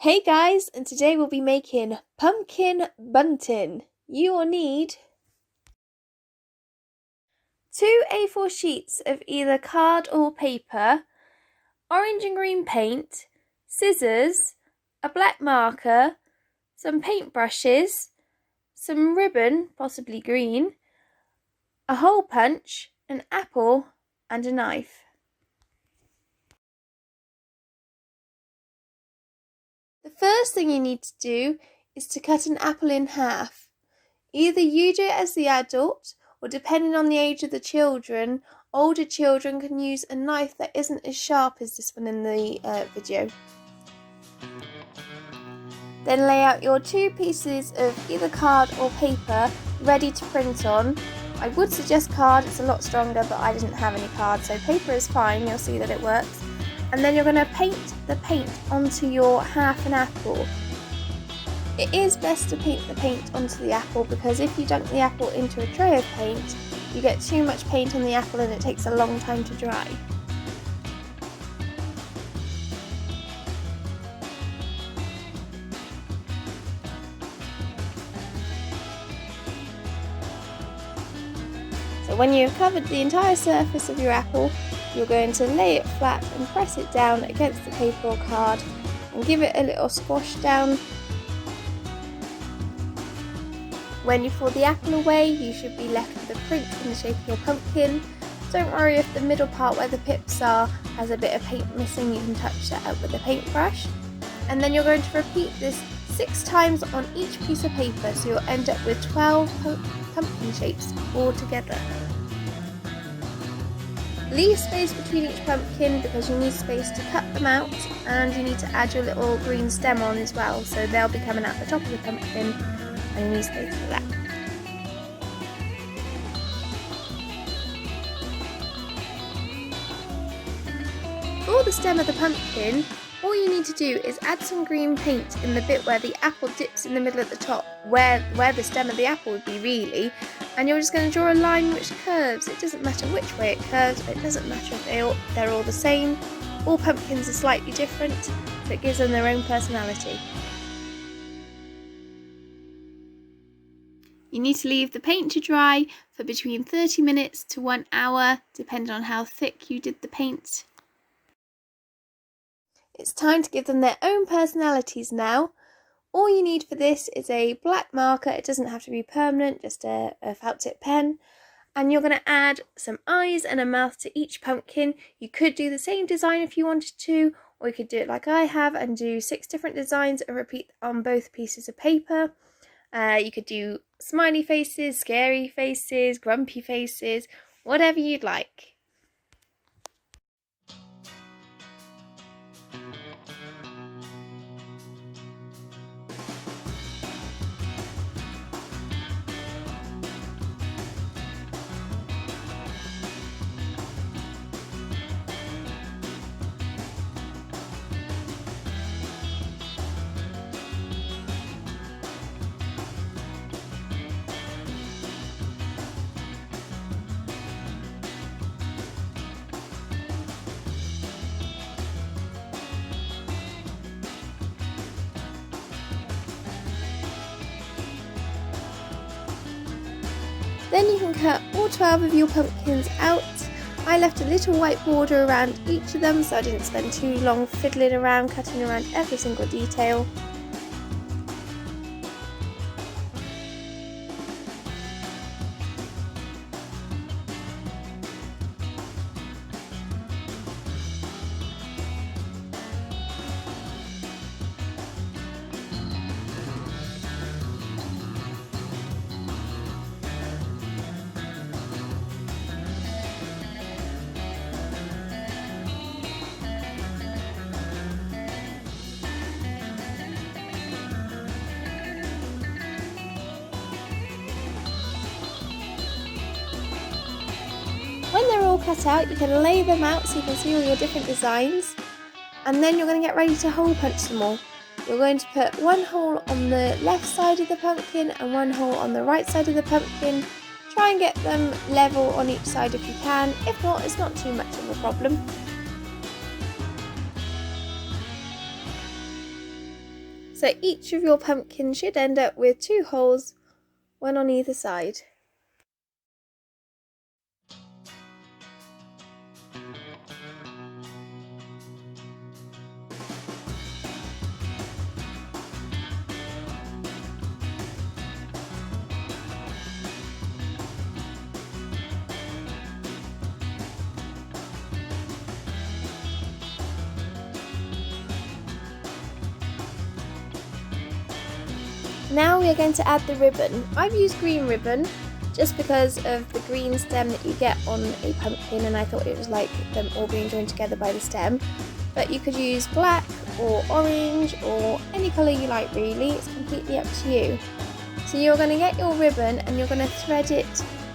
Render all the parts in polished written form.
Hey guys, and today we'll be making pumpkin bunting. You will need 2 A4 sheets of either card or paper, orange and green paint, scissors, a black marker, some paintbrushes, some ribbon, possibly green, a hole punch, an apple, and a knife. The first thing you need to do is to cut an apple in half. Either you do it as the adult, or depending on the age of the children, older children can use a knife that isn't as sharp as this one in the video. Then lay out your 2 pieces of either card or paper ready to print on. I would suggest card, it's a lot stronger, but I didn't have any card, so paper is fine, you'll see that it works. And then you're going to paint the paint onto your half an apple. It is best to paint the paint onto the apple because if you dunk the apple into a tray of paint, you get too much paint on the apple and it takes a long time to dry. So when you've covered the entire surface of your apple, you're going to lay it flat and press it down against the paper or card and give it a little squash down. When you fold the apple away, you should be left with a print in the shape of your pumpkin. Don't worry if the middle part where the pips are has a bit of paint missing, you can touch that up with a paintbrush. And then you're going to repeat this 6 times on each piece of paper, so you'll end up with 12 pumpkin shapes all together. Leave space between each pumpkin because you need space to cut them out, and you need to add your little green stem on as well, so they'll be coming out the top of the pumpkin and you need space for that. For the stem of the pumpkin, all you need to do is add some green paint in the bit where the apple dips in the middle at the top, where the stem of the apple would be really, and you're just going to draw a line which curves. It doesn't matter which way it curves, it doesn't matter if they're all the same. All pumpkins are slightly different, so it gives them their own personality. You need to leave the paint to dry for between 30 minutes to 1 hour, depending on how thick you did the paint. It's time to give them their own personalities now. All you need for this is a black marker. It doesn't have to be permanent, just a felt tip pen. And you're going to add some eyes and a mouth to each pumpkin. You could do the same design if you wanted to, or you could do it like I have and do 6 different designs and repeat on both pieces of paper. You could do smiley faces, scary faces, grumpy faces, whatever you'd like. Then you can cut all 12 of your pumpkins out. I left a little white border around each of them so I didn't spend too long fiddling around, cutting around every single detail. When they're all cut out, you can lay them out so you can see all your different designs, and then you're going to get ready to hole punch them all. You're going to put 1 hole on the left side of the pumpkin and 1 hole on the right side of the pumpkin. Try and get them level on each side if you can. If not, it's not too much of a problem. So each of your pumpkins should end up with 2 holes, one on either side. Now we are going to add the ribbon. I've used green ribbon just because of the green stem that you get on a pumpkin, and I thought it was like them all being joined together by the stem. But you could use black or orange or any colour you like really, it's completely up to you. So you're going to get your ribbon and you're going to thread it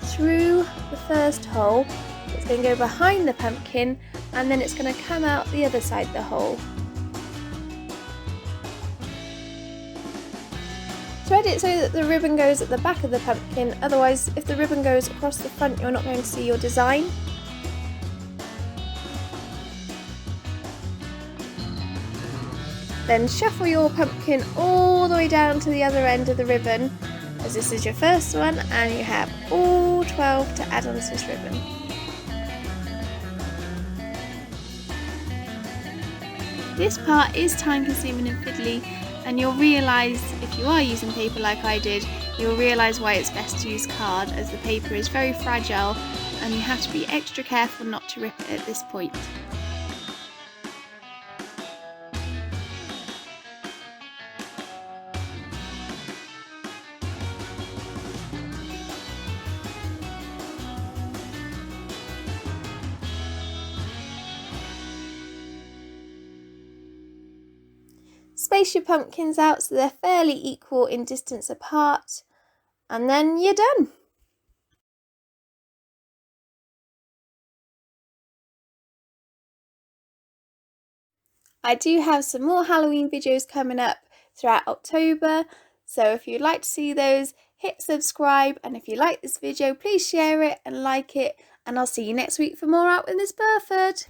through the first hole. It's going to go behind the pumpkin and then it's going to come out the other side of the hole. Thread it so that the ribbon goes at the back of the pumpkin, otherwise if the ribbon goes across the front you're not going to see your design. Then shuffle your pumpkin all the way down to the other end of the ribbon, as this is your first one and you have all 12 to add onto this ribbon. This part is time consuming and fiddly, and you'll realise, if you are using paper like I did, you'll realise why it's best to use card, as the paper is very fragile and you have to be extra careful not to rip it at this point. Space your pumpkins out so they're fairly equal in distance apart, and then you're done. I do have some more Halloween videos coming up throughout October, so if you'd like to see those, hit subscribe, and if you like this video, please share it and like it, and I'll see you next week for more Out with Miss Burford.